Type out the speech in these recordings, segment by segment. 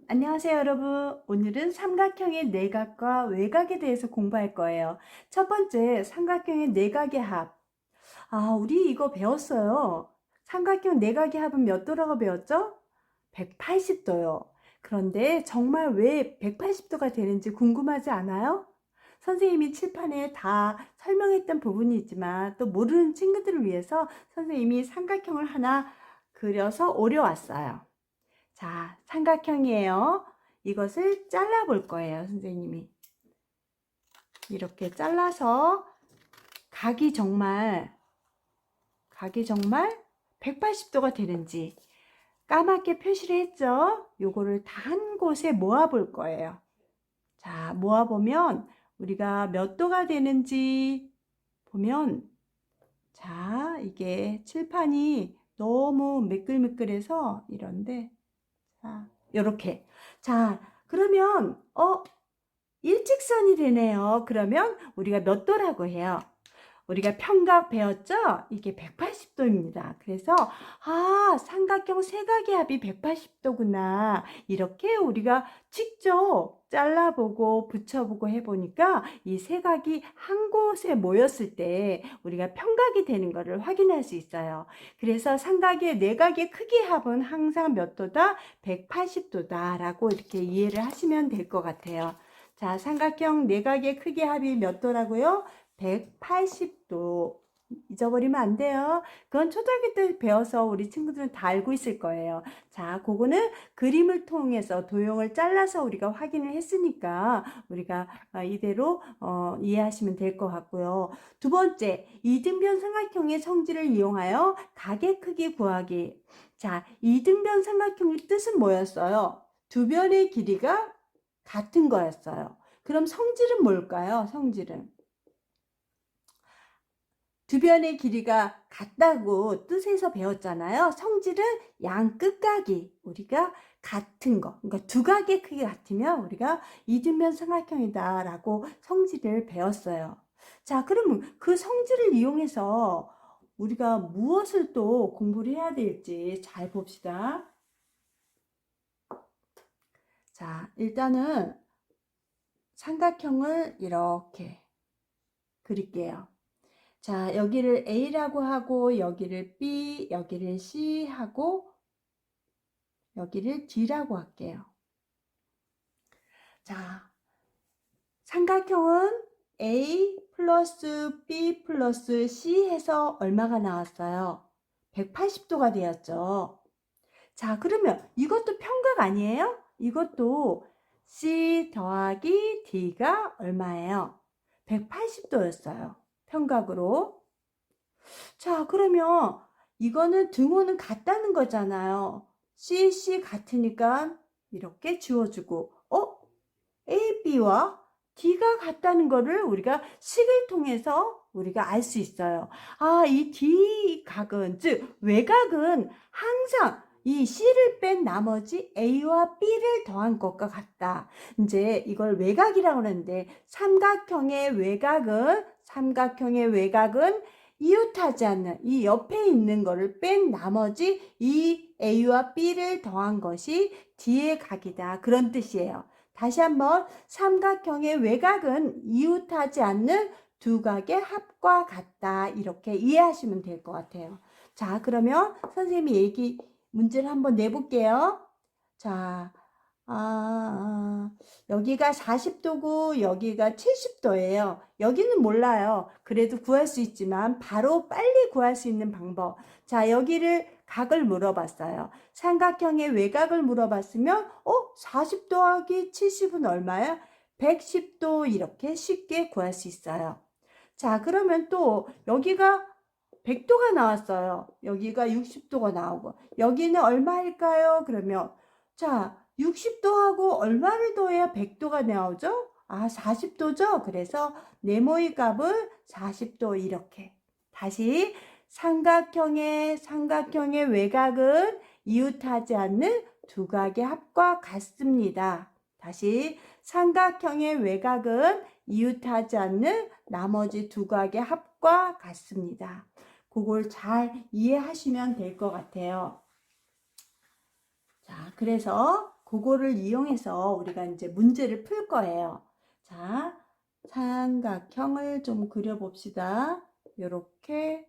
안녕하세요 여러분. 오늘은 삼각형의 내각과 외각에 대해서 공부할 거예요. 첫 번째, 삼각형의 내각의 합. 우리 이거 배웠어요. 삼각형 내각의 합은 몇 도라고 배웠죠? 180도요. 그런데 정말 왜 180도가 되는지 궁금하지 않아요? 선생님이 칠판에 다 설명했던 부분이지만 또 모르는 친구들을 위해서 선생님이 삼각형을 하나 그려서 오려왔어요. 자, 삼각형이에요. 이것을 잘라 볼 거예요, 선생님이. 이렇게 잘라서 각이 정말 180도가 되는지 까맣게 표시를 했죠? 요거를 다 한 곳에 모아 볼 거예요. 자, 모아 보면 우리가 몇 도가 되는지 보면, 자, 이게 칠판이 너무 매끌매끌해서 이런데, 자, 요렇게. 자, 그러면 일직선이 되네요. 그러면 우리가 몇 도라고 해요? 우리가 평각 배웠죠? 이게 180도입니다. 그래서 삼각형 세각의 합이 180도구나. 이렇게 우리가 직접 잘라보고 붙여보고 해보니까 이 세각이 한 곳에 모였을 때 우리가 평각이 되는 것을 확인할 수 있어요. 그래서 삼각의 내각의 크기 합은 항상 몇 도다? 180도다 라고 이렇게 이해를 하시면 될 것 같아요. 자, 삼각형 내각의 크기 합이 몇 도라고요? 180도. 잊어버리면 안 돼요. 그건 초등학교 때 배워서 우리 친구들은 다 알고 있을 거예요. 자, 그거는 그림을 통해서 도형을 잘라서 우리가 확인을 했으니까 우리가 이대로 이해하시면 될 것 같고요. 두 번째, 이등변 삼각형의 성질을 이용하여 각의 크기 구하기. 자, 이등변 삼각형의 뜻은 뭐였어요? 두 변의 길이가 같은 거였어요. 그럼 성질은 뭘까요? 성질은 두 변의 길이가 같다고 뜻에서 배웠잖아요. 성질은 양 끝각이 우리가 같은 거, 그러니까 두 각의 크기가 같으면 우리가 이등변 삼각형이다 라고 성질을 배웠어요. 자, 그러면 그 성질을 이용해서 우리가 무엇을 또 공부를 해야 될지 잘 봅시다. 자, 일단은 삼각형을 이렇게 그릴게요. 자, 여기를 A라고 하고 여기를 B, 여기를 C 하고 여기를 D라고 할게요. 자, 삼각형은 A 플러스 B 플러스 C 해서 얼마가 나왔어요? 180도가 되었죠. 자, 그러면 이것도 평각 아니에요? 이것도 C 더하기 D가 얼마예요? 180도였어요. 평각으로. 자, 그러면 이거는 등호는 같다는 거잖아요. C 같으니까 이렇게 지워주고, A, B와 D가 같다는 거를 우리가 식을 통해서 우리가 알 수 있어요. 이 D 각은, 즉 외각은 항상 이 C를 뺀 나머지 A와 B를 더한 것과 같다. 이제 이걸 외각이라고 하는데 삼각형의 외각은 이웃하지 않는 이 옆에 있는 거를 뺀 나머지 이 A와 B를 더한 것이 D의 각이다. 그런 뜻이에요. 다시 한번 삼각형의 외각은 이웃하지 않는 두 각의 합과 같다. 이렇게 이해하시면 될 것 같아요. 자, 그러면 선생님이 문제를 한번 내볼게요. 자, 여기가 40도고 여기가 70도예요. 여기는 몰라요. 그래도 구할 수 있지만 바로 빨리 구할 수 있는 방법. 자, 여기를 각을 물어봤어요. 삼각형의 외각을 물어봤으면 40 더하기 70은 얼마야? 110도 이렇게 쉽게 구할 수 있어요. 자, 그러면 또 여기가 100도가 나왔어요. 여기가 60도가 나오고 여기는 얼마일까요? 그러면 자, 60도하고 얼마를 더해야 100도가 나오죠? 40도죠? 그래서 네모의 값은 40도 이렇게. 다시 삼각형의 외각은 이웃하지 않는 두 각의 합과 같습니다. 다시 삼각형의 외각은 이웃하지 않는 나머지 두 각의 합과 같습니다. 그걸 잘 이해하시면 될 것 같아요. 자, 그래서 그거를 이용해서 우리가 이제 문제를 풀 거예요. 자, 삼각형을 좀 그려봅시다. 요렇게,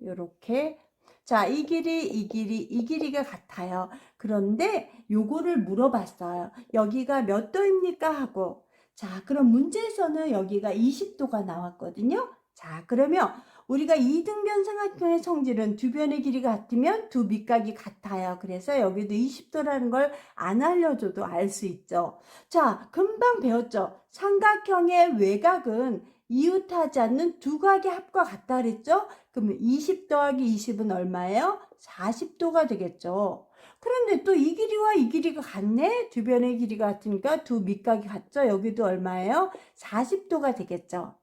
요렇게. 자, 이 길이가 같아요. 그런데 요거를 물어봤어요. 여기가 몇 도입니까? 하고. 자, 그럼 문제에서는 여기가 20도가 나왔거든요. 자, 그러면 우리가 이등변 삼각형의 성질은 두 변의 길이가 같으면 두 밑각이 같아요. 그래서 여기도 20도라는 걸 안 알려줘도 알 수 있죠. 자, 금방 배웠죠. 삼각형의 외곽은 이웃하지 않는 두 각의 합과 같다 그랬죠. 그러면 20 더하기 20은 얼마예요? 40도가 되겠죠. 그런데 또 이 길이와 이 길이가 같네? 두 변의 길이가 같으니까 두 밑각이 같죠. 여기도 얼마예요? 40도가 되겠죠.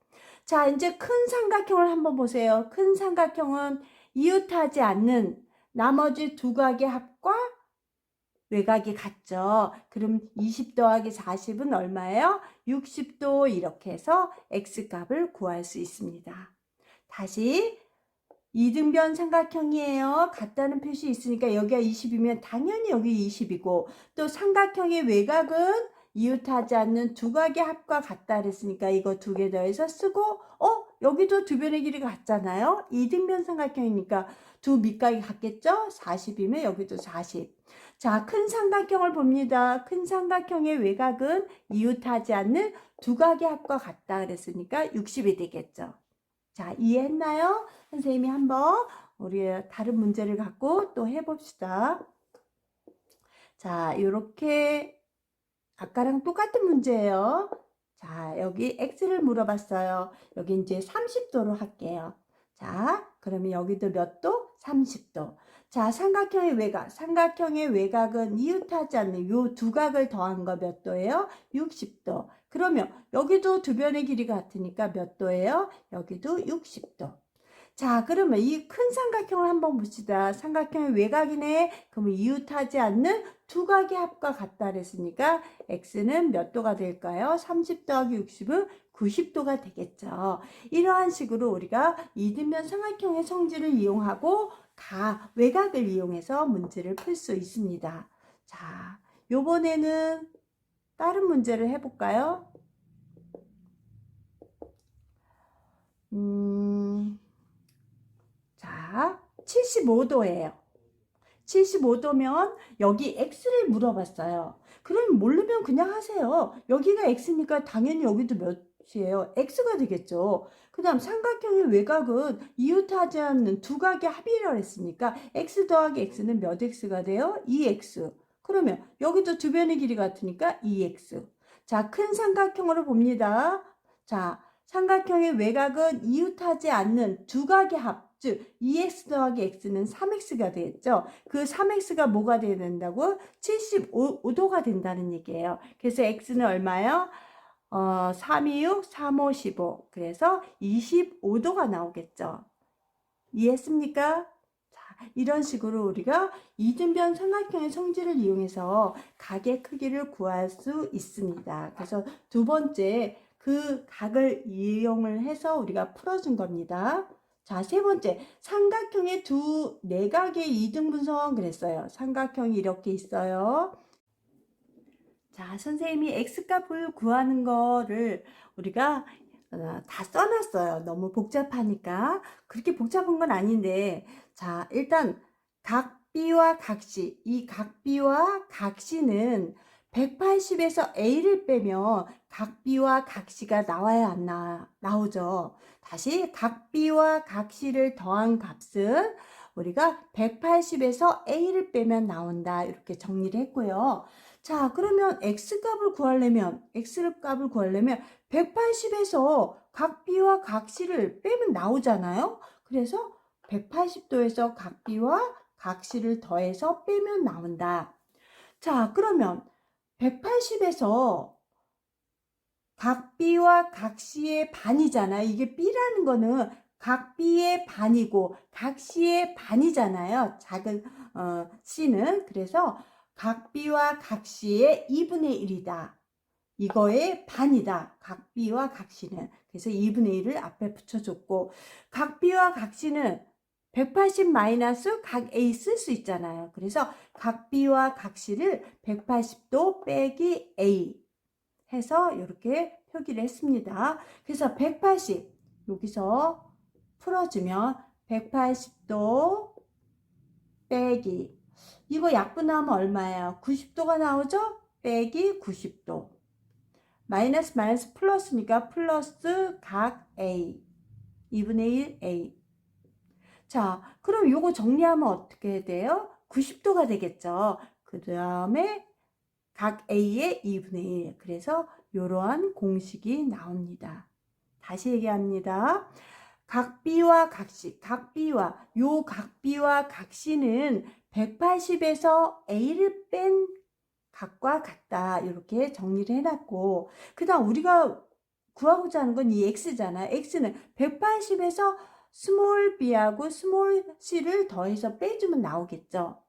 자, 이제 큰 삼각형을 한번 보세요. 큰 삼각형은 이웃하지 않는 나머지 두 각의 합과 외곽이 같죠. 그럼 20 더하기 40은 얼마예요? 60도. 이렇게 해서 x값을 구할 수 있습니다. 다시 이등변 삼각형이에요. 같다는 표시 있으니까 여기가 20이면 당연히 여기 20이고, 또 삼각형의 외곽은 이웃하지 않는 두 각의 합과 같다 그랬으니까 이거 두 개 더해서 쓰고, 여기도 두 변의 길이가 같잖아요. 이등변 삼각형이니까 두 밑각이 같겠죠? 40이면 여기도 40. 자, 큰 삼각형을 봅니다. 큰 삼각형의 외곽은 이웃하지 않는 두 각의 합과 같다 그랬으니까 60이 되겠죠. 자, 이해했나요? 선생님이 한번 우리 다른 문제를 갖고 또 해봅시다. 자, 이렇게 아까랑 똑같은 문제예요. 자, 여기 x를 물어봤어요. 여기 이제 30도로 할게요. 자, 그러면 여기도 몇 도? 30도. 자, 삼각형의 외곽. 삼각형의 외곽은 이웃하지 않는 요 두 각을 더한 거 몇 도예요? 60도. 그러면 여기도 두 변의 길이가 같으니까 몇 도예요? 여기도 60도. 자, 그러면 이 큰 삼각형을 한번 봅시다. 삼각형의 외곽이네. 그러면 이웃하지 않는 두 각의 합과 같다 그랬으니까 x는 몇 도가 될까요? 30 더하기 60은 90도가 되겠죠. 이러한 식으로 우리가 이등변 삼각형의 성질을 이용하고 외곽을 이용해서 문제를 풀 수 있습니다. 자, 요번에는 다른 문제를 해볼까요? 자, 75도예요. 75도면 여기 x를 물어봤어요. 그럼 모르면 그냥 하세요. 여기가 x니까 당연히 여기도 몇이에요? x가 되겠죠. 그 다음 삼각형의 외곽은 이웃하지 않는 두 각의 합이라고 했으니까 x 더하기 x는 몇 x가 돼요? 2x. 그러면 여기도 두 변의 길이 같으니까 2x. 자, 큰 삼각형으로 봅니다. 자, 삼각형의 외곽은 이웃하지 않는 두 각의 합. 즉 2x 더하기 x는 3x가 되겠죠. 그 3x가 뭐가 돼야 된다고? 75도가 된다는 얘기예요. 그래서 x는 얼마요? 3, 2, 6, 3, 5, 15. 그래서 25도가 나오겠죠. 이해했습니까? 자, 이런 식으로 우리가 이등변 삼각형의 성질을 이용해서 각의 크기를 구할 수 있습니다. 그래서 두 번째 그 각을 이용을 해서 우리가 풀어준 겁니다. 자, 세 번째, 삼각형의 두 내각의 이등분선 그랬어요. 삼각형이 이렇게 있어요. 자, 선생님이 x값을 구하는 거를 우리가 다 써놨어요. 너무 복잡하니까. 그렇게 복잡한 건 아닌데, 자, 일단 각비와 각시, 이 각비와 각시는 180에서 a를 빼면 각비와 각시가 나와야 안 나오죠. 다시 각비와 각시를 더한 값은 우리가 180에서 a를 빼면 나온다. 이렇게 정리를 했고요. 자, 그러면 x값을 구하려면 180에서 각비와 각시를 빼면 나오잖아요. 그래서 180도에서 각비와 각시를 더해서 빼면 나온다. 자, 그러면 180에서 각비와 각시의 반이잖아요. 이게 b라는 거는 각비의 반이고 각시의 반이잖아요. 작은 c는. 그래서 각비와 각시의 2분의 1이다. 이거의 반이다. 각 B와 각 C는. 그래서 2분의 1을 앞에 붙여줬고, 각 B와 각 C는 180 마이너스 각 A 쓸 수 있잖아요. 그래서 각 B와 각 C를 180도 빼기 A 해서 이렇게 표기를 했습니다. 그래서 180 여기서 풀어주면 180도 빼기 이거 약분하면 얼마예요? 90도가 나오죠? 빼기 90도 마이너스 마이너스 플러스니까 플러스 각 A 2분의 1 A 자 그럼 이거 정리하면 어떻게 돼요? 90도가 되겠죠. 그 다음에 각 A의 2분의 1 그래서 이러한 공식이 나옵니다. 다시 얘기합니다. 각 B와 각 C, 각 B와 각 C는 180에서 A를 뺀 각과 같다. 이렇게 정리를 해놨고 그 다음 우리가 구하고자 하는 건 이 X잖아. X는 180에서 스몰 b하고 스몰 c를 더해서 빼주면 나오겠죠.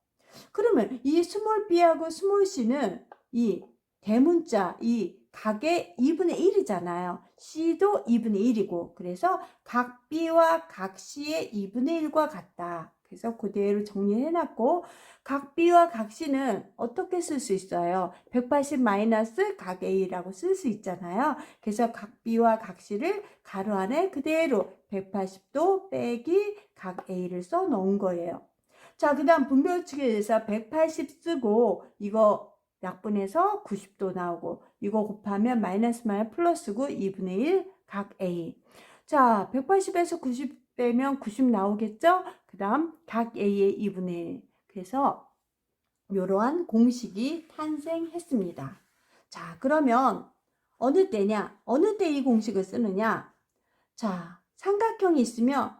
그러면 이 스몰 b하고 스몰 c는 이 대문자 이 각의 2분의 1이잖아요. c도 2분의 1이고 그래서 각 b와 각 c의 2분의 1과 같다. 그래서 그대로 정리해놨고 각 B와 각 C는 어떻게 쓸 수 있어요? 180 마이너스 각 A라고 쓸 수 있잖아요. 그래서 각 B와 각 C를 가로 안에 그대로 180도 빼기 각 A를 써 놓은 거예요. 자, 그 다음 분배법칙에 대해서 180 쓰고 이거 약분해서 90도 나오고 이거 곱하면 마이너스 마이너스 플러스고 2분의 1 각 A. 자, 180에서 90 빼면 90 나오겠죠? 그 다음 각 A의 2분의 1. 그래서 이러한 공식이 탄생했습니다. 자, 그러면 어느 때냐? 어느 때 이 공식을 쓰느냐? 자, 삼각형이 있으면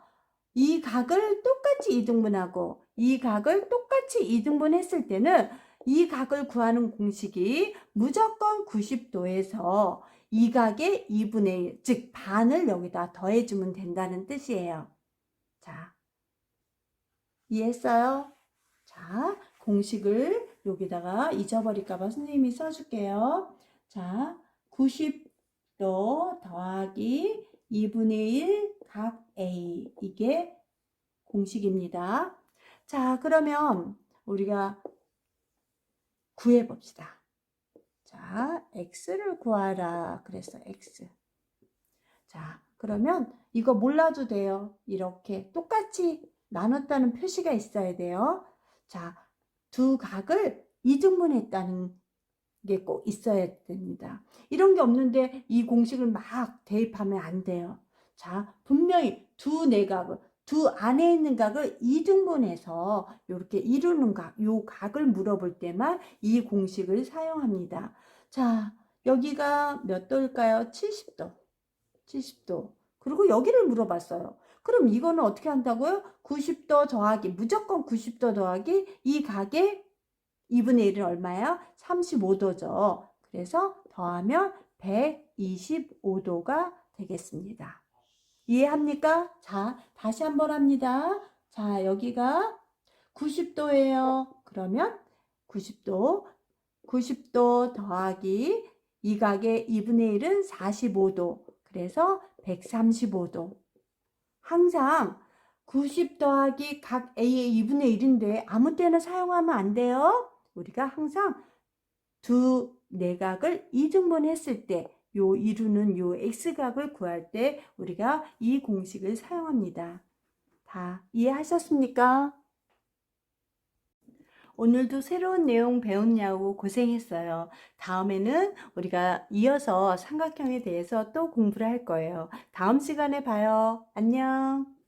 이 각을 똑같이 이등분하고 이 각을 똑같이 이등분했을 때는 이 각을 구하는 공식이 무조건 90도에서 이 각의 2분의 1, 즉 반을 여기다 더해주면 된다는 뜻이에요. 자, 이해했어요? 자, 공식을 여기다가 잊어버릴까봐 선생님이 써줄게요. 자, 90도 더하기 2분의 1 각 A 이게 공식입니다. 자, 그러면 우리가 구해봅시다. 자, x를 구하라 그랬어. x. 자, 그러면 이거 몰라도 돼요. 이렇게 똑같이 나눴다는 표시가 있어야 돼요. 자, 두 각을 이등분했다는 게 꼭 있어야 됩니다. 이런 게 없는데 이 공식을 막 대입하면 안 돼요. 자, 분명히 두 내각을 두 안에 있는 각을 이등분해서 이렇게 이루는 각, 요 각을 물어볼 때만 이 공식을 사용합니다. 자, 여기가 몇 도일까요? 70도. 70도. 그리고 여기를 물어봤어요. 그럼 이거는 어떻게 한다고요? 90도 더하기, 무조건 90도 더하기 이 각의 2분의 1은 얼마예요? 35도죠. 그래서 더하면 125도가 되겠습니다. 이해합니까? 자, 다시 한번 합니다. 자, 여기가 90도예요. 그러면 90도 더하기 이 각의 2분의 1은 45도. 그래서 135도. 항상 90 더하기 각 A의 2분의 1인데 아무 때나 사용하면 안 돼요. 우리가 항상 두 내각을 이등분했을 때 요 이루는 요 X각을 구할 때 우리가 이 공식을 사용합니다. 다 이해하셨습니까? 오늘도 새로운 내용 배웠냐고 고생했어요. 다음에는 우리가 이어서 삼각형에 대해서 또 공부를 할 거예요. 다음 시간에 봐요. 안녕.